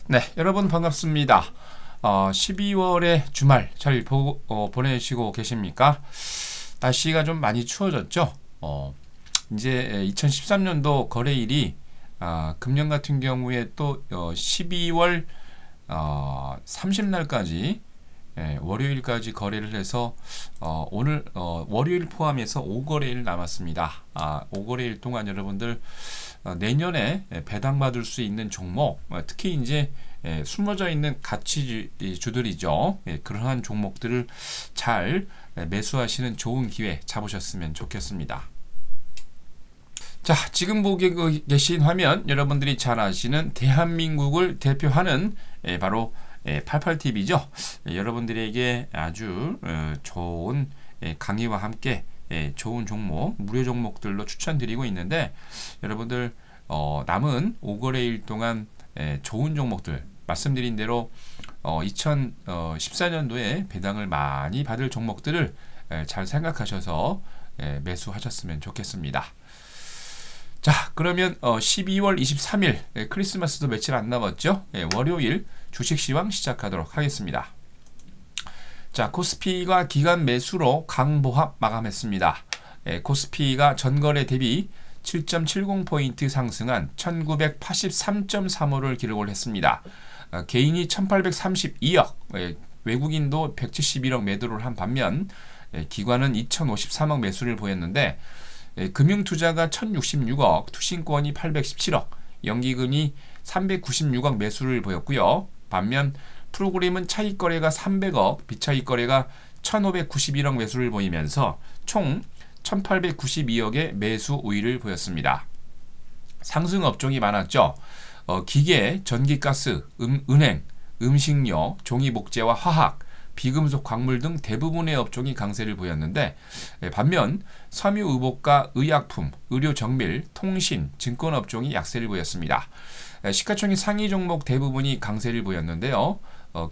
네, 여러분 반갑습니다. 12월의 주말 잘 보내시고 계십니까? 날씨가 좀 많이 추워졌죠? 이제 2013년도 거래일이 금년 같은 경우에 또 12월 30날까지 월요일까지 거래를 해서 오늘 월요일 포함해서 5거래일 남았습니다. 5거래일 동안 여러분들 내년에 배당받을 수 있는 종목, 특히 이제 숨어져 있는 가치주들이죠. 그러한 종목들을 잘 매수하시는 좋은 기회 잡으셨으면 좋겠습니다. 자, 지금 보고 계신 화면 여러분들이 잘 아시는 대한민국을 대표하는 바로 88TV죠. 여러분들에게 아주 좋은 강의와 함께 좋은 종목, 무료 종목들로 추천드리고 있는데 여러분들 남은 5거래일 동안 좋은 종목들 말씀드린 대로 2014년도에 배당을 많이 받을 종목들을 잘 생각하셔서 매수하셨으면 좋겠습니다. 자, 그러면 12월 23일 크리스마스도 며칠 안 남았죠. 월요일 주식시황 시작하도록 하겠습니다. 자, 코스피가 기간 매수로 강보합 마감했습니다. 코스피가 전거래 대비 7.70포인트 상승한 1983.35를 기록을 했습니다. 개인이 1832억, 외국인도 171억 매도를 한 반면 기관은 2053억 매수를 보였는데 금융투자가 1066억, 투신권이 817억, 연기금이 396억 매수를 보였고요. 반면 프로그램은 차익거래가 300억, 비차익거래가 1591억 매수를 보이면서 총 1892억의 매수 우위를 보였습니다. 상승 업종이 많았죠. 기계, 전기가스, 은행, 음식료, 종이복제와 화학, 비금속, 광물 등 대부분의 업종이 강세를 보였는데 반면 섬유의복과 의약품, 의료정밀, 통신, 증권업종이 약세를 보였습니다. 시가총액 상위 종목 대부분이 강세를 보였는데요.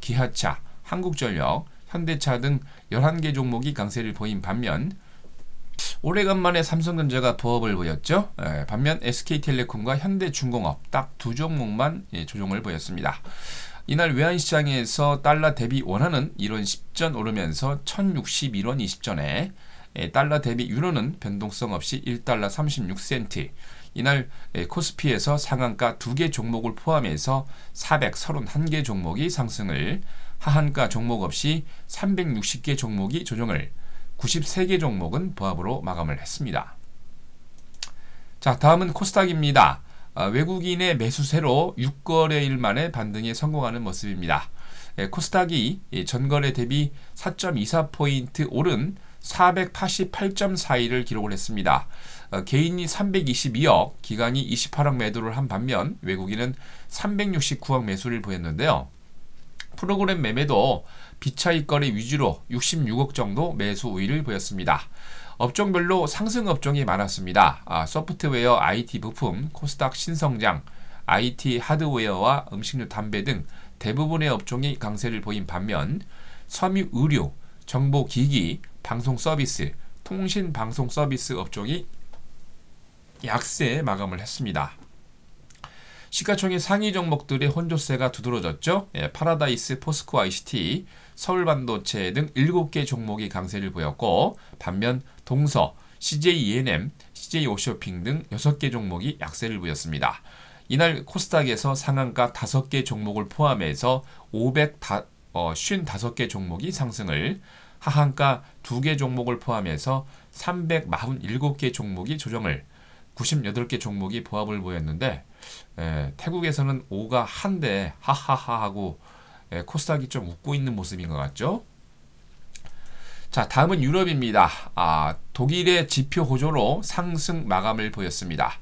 기아차, 한국전력, 현대차 등 11개 종목이 강세를 보인 반면 오래간만에 삼성전자가 부업을 보였죠. 반면 SK텔레콤과 현대중공업 딱 두 종목만 조정을 보였습니다. 이날 외환시장에서 달러 대비 원화는 1원 10전 오르면서 1061원 20전에 달러 대비 유로는 변동성 없이 1달러 36센트. 이날 코스피에서 상한가 2개 종목을 포함해서 431개 종목이 상승을, 하한가 종목 없이 360개 종목이 조정을, 93개 종목은 보합으로 마감을 했습니다. 자, 다음은 코스닥입니다. 외국인의 매수세로 6거래일 만에 반등에 성공하는 모습입니다. 코스닥이 전거래 대비 4.24포인트 오른 488.42를 기록을 했습니다. 개인이 322억, 기관이 28억 매도를 한 반면 외국인은 369억 매수를 보였는데요. 프로그램 매매도 비차익거래 위주로 66억 정도 매수 우위를 보였습니다. 업종별로 상승 업종이 많았습니다. 소프트웨어, IT 부품, 코스닥 신성장, IT 하드웨어와 음식료, 담배 등 대부분의 업종이 강세를 보인 반면 섬유, 의료, 정보기기, 방송서비스, 통신방송서비스 업종이 약세 마감을 했습니다. 시가총액 상위 종목들의 혼조세가 두드러졌죠. 파라다이스, 포스코 ICT, 서울반도체 등 7개 종목이 강세를 보였고 반면 동서, CJ ENM, CJ 오쇼핑 등 6개 종목이 약세를 보였습니다. 이날 코스닥에서 상한가 5개 종목을 포함해서 555개 종목이 상승을, 하한가 2개 종목을 포함해서 347개 종목이 조정을, 98개 종목이 보합을 보였는데 태국에서는 5가 한데 하하하 하고 코스닥이 좀 웃고 있는 모습인 것 같죠. 자, 다음은 유럽입니다. 독일의 지표 호조로 상승 마감을 보였습니다.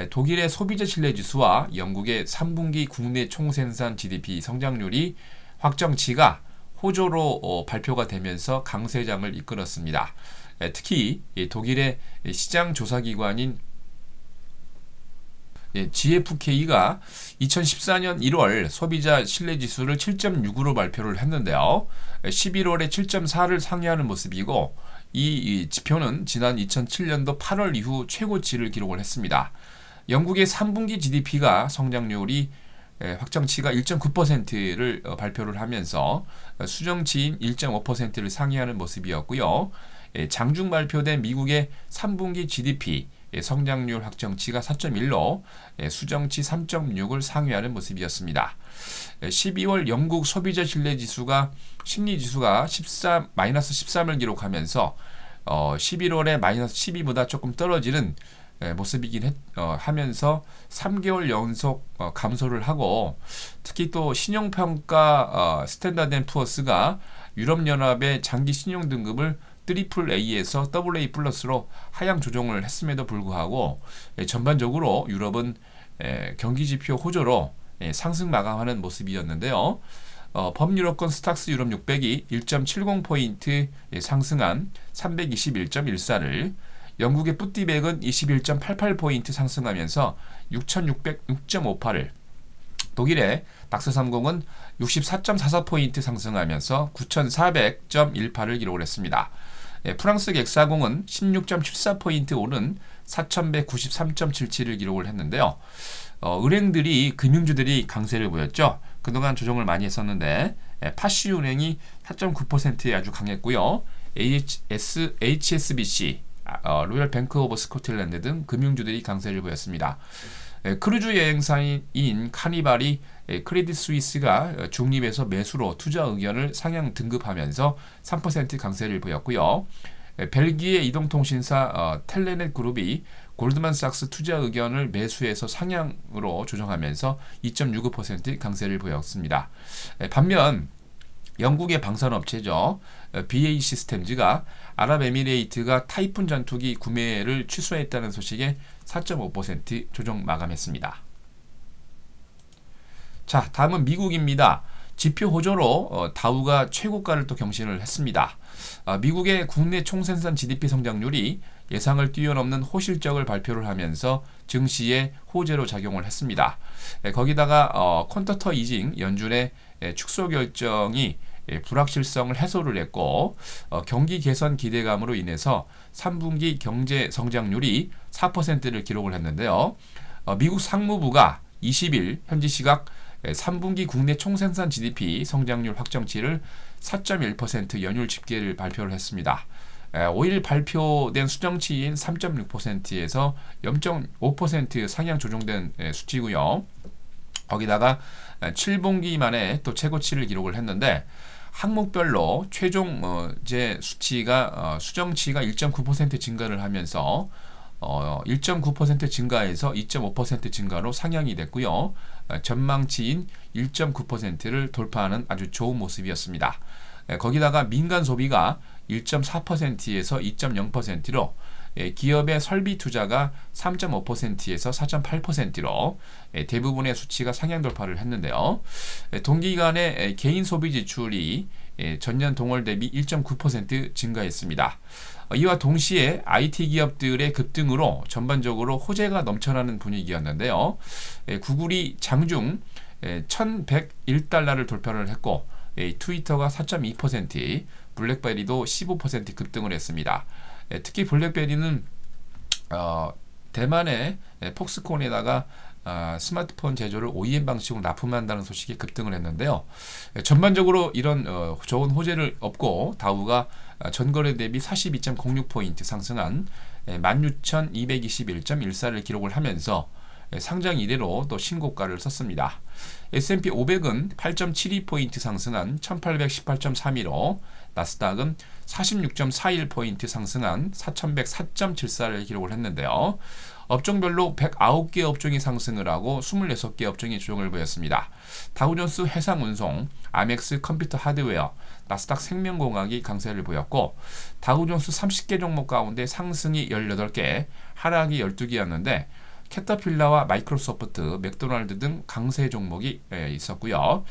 독일의 소비자 신뢰지수와 영국의 3분기 국내 총생산 GDP 성장률이 확정치가 호조로 발표가 되면서 강세장을 이끌었습니다. 특히 독일의 시장 조사기관인 GfK가 2014년 1월 소비자 신뢰지수를 7.6으로 발표를 했는데요. 11월에 7.4를 상회하는 모습이고 이 지표는 지난 2007년도 8월 이후 최고치를 기록을 했습니다. 영국의 3분기 GDP가 성장률이 확정치가 1.9%를 발표를 하면서 수정치인 1.5%를 상회하는 모습이었고요. 장중 발표된 미국의 3분기 GDP 성장률 확정치가 4.1로 수정치 3.6을 상회하는 모습이었습니다. 12월 영국 소비자 신뢰지수가 심리지수가 마이너스 13을 기록하면서 11월에 마이너스 12보다 조금 떨어지는 모습이긴 하면서 3개월 연속 감소를 하고, 특히 또 신용평가 스탠다드 앤 푸어스가 유럽연합의 장기 신용 등급을 트리플 A에서 AA 플러스로 하향 조정을 했음에도 불구하고 전반적으로 유럽은 경기지표 호조로 상승 마감하는 모습이었는데요. 범유럽권 스탁스 유럽 600이 1.70포인트 상승한 321.14를, 영국의 뿌띠백은 21.88포인트 상승하면서 6,606.58을, 독일의 닥스30은 64.44포인트 상승하면서 9,400.18을 기록을 했습니다. 프랑스 객사공은 16.74포인트 오른 4,193.77을 기록을 했는데요. 은행들이, 금융주들이 강세를 보였죠. 그동안 조정을 많이 했었는데 파시은행이 4.9%에 아주 강했고요. HSBC, 로열 뱅크 오브 스코틀랜드 등 금융주들이 강세를 보였습니다. 크루즈 여행사인 카니발이 크레딧 스위스가 중립에서 매수로 투자 의견을 상향 등급하면서 3% 강세를 보였고요. 벨기에 이동통신사 텔레넷 그룹이 골드만삭스 투자 의견을 매수해서 상향으로 조정하면서 2.65% 강세를 보였습니다. 반면 영국의 방산업체죠. BAE 시스템즈가 아랍에미레이트가 타이푼 전투기 구매를 취소했다는 소식에 4.5% 조정 마감했습니다. 자, 다음은 미국입니다. 지표 호조로 다우가 최고가를 또 경신을 했습니다. 미국의 국내 총생산 GDP 성장률이 예상을 뛰어넘는 호실적을 발표를 하면서 증시에 호재로 작용을 했습니다. 거기다가 퀀터터 이징 연준의 축소 결정이 불확실성을 해소를 했고, 경기 개선 기대감으로 인해서 3분기 경제 성장률이 4%를 기록을 했는데요. 미국 상무부가 20일 현지 시각 3분기 국내 총생산 GDP 성장률 확정치를 4.1% 연율 집계를 발표를 했습니다. 5일 발표된 수정치인 3.6%에서 0.5% 상향 조정된 수치고요. 거기다가 7분기 만에 또 최고치를 기록을 했는데, 항목별로 최종 수치가 수정치가 1.9% 증가를 하면서 1.9% 증가해서 2.5% 증가로 상향이 됐고요. 전망치인 1.9%를 돌파하는 아주 좋은 모습이었습니다. 거기다가 민간 소비가 1.4%에서 2.0%로, 기업의 설비 투자가 3.5%에서 4.8%로 대부분의 수치가 상향 돌파를 했는데요. 동기간에 개인 소비 지출이 전년 동월 대비 1.9% 증가했습니다. 이와 동시에 IT 기업들의 급등으로 전반적으로 호재가 넘쳐나는 분위기였는데요. 구글이 장중 1,101달러를 돌파를 했고, 트위터가 4.2%, 블랙베리도 15% 급등을 했습니다. 특히 블랙베리는 대만의 폭스콘에다가 스마트폰 제조를 OEM 방식으로 납품한다는 소식이 급등을 했는데요. 전반적으로 이런 좋은 호재를 얻고 다우가 전거래 대비 42.06포인트 상승한 16,221.14를 기록을 하면서 상장 이래로 또 신고가를 썼습니다. S&P 500은 8.72포인트 상승한 1818.32로, 나스닥은 46.41포인트 상승한 4104.74를 기록을 했는데요. 업종별로 109개 업종이 상승을 하고 26개 업종이 조정을 보였습니다. 다우존스 해상운송, 아멕스 컴퓨터 하드웨어, 나스닥 생명공학이 강세를 보였고, 다우존스 30개 종목 가운데 상승이 18개, 하락이 12개였는데 캐터필라와 마이크로소프트, 맥도날드 등 강세 종목이 있었고요.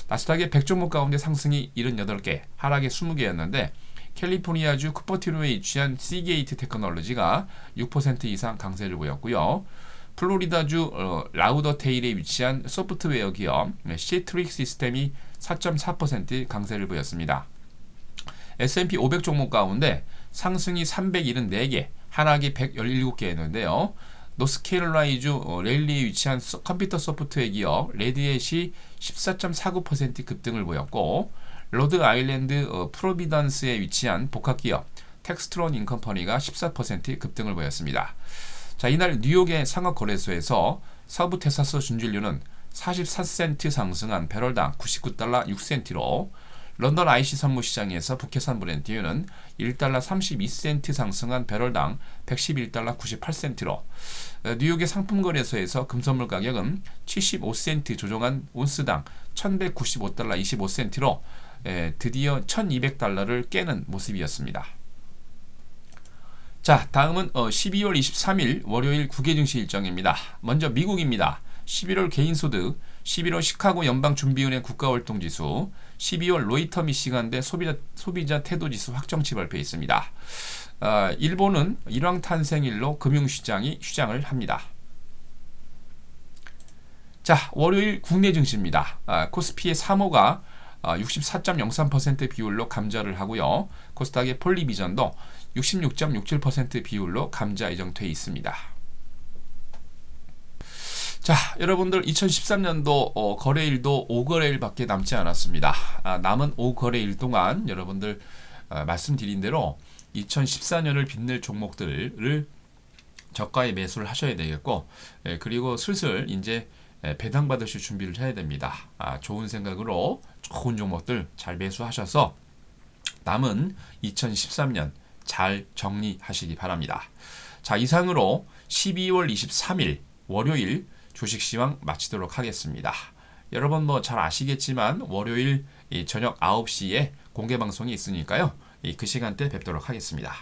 나스닥의 100종목 가운데 상승이 78개, 하락이 20개였는데 캘리포니아주 쿠퍼티노에 위치한 시게이트 테크놀로지가 6% 이상 강세를 보였고요. 플로리다주 라우더테일에 위치한 소프트웨어 기업 시트릭 시스템이 4.4% 강세를 보였습니다. S&P 500 종목 가운데 상승이 374개, 하락이 117개였는데요. 노스캐롤라이주 레일리에 위치한 컴퓨터 소프트웨어 기업 레드햇이 14.49% 급등을 보였고, 로드 아일랜드 프로비던스에 위치한 복합기업 텍스트론 인컴퍼니가 14% 급등을 보였습니다. 자, 이날 뉴욕의 상업거래소에서 서부 텍사스 준진류는 44센트 상승한 배럴당 99달러 6센트로, 런던 IC 선무시장에서 북해산 브렌트유는 1달러 32센트 상승한 배럴당 111달러 98센트로, 뉴욕의 상품거래소에서 금선물 가격은 75센트 조정한 온스당 1195달러 25센트로 드디어 1200달러를 깨는 모습이었습니다. 자, 다음은 12월 23일 월요일 국외 증시 일정입니다. 먼저 미국입니다. 11월 개인소득, 11월 시카고 연방준비은행 국가월동지수, 12월 로이터 미시간대 소비자 태도지수 확정치 발표 있습니다. 일본은 일왕 탄생일로 금융시장이 휴장을 합니다. 자, 월요일 국내 증시입니다. 코스피의 3호가 64.03% 비율로 감자를 하고요. 코스닥의 폴리비전도 66.67% 비율로 감자 예정돼 있습니다. 자, 여러분들 2013년도 거래일도 5거래일밖에 남지 않았습니다. 남은 5거래일 동안 여러분들 말씀드린 대로 2014년을 빛낼 종목들을 저가에 매수를 하셔야 되겠고, 그리고 슬슬 이제 배당 받으실 준비를 해야 됩니다. 좋은 생각으로 좋은 종목들 잘 매수하셔서 남은 2013년 잘 정리하시기 바랍니다. 자, 이상으로 12월 23일 월요일 주식시황 마치도록 하겠습니다. 여러분 뭐 잘 아시겠지만 월요일 저녁 9시에 공개방송이 있으니까요. 그 시간대 뵙도록 하겠습니다.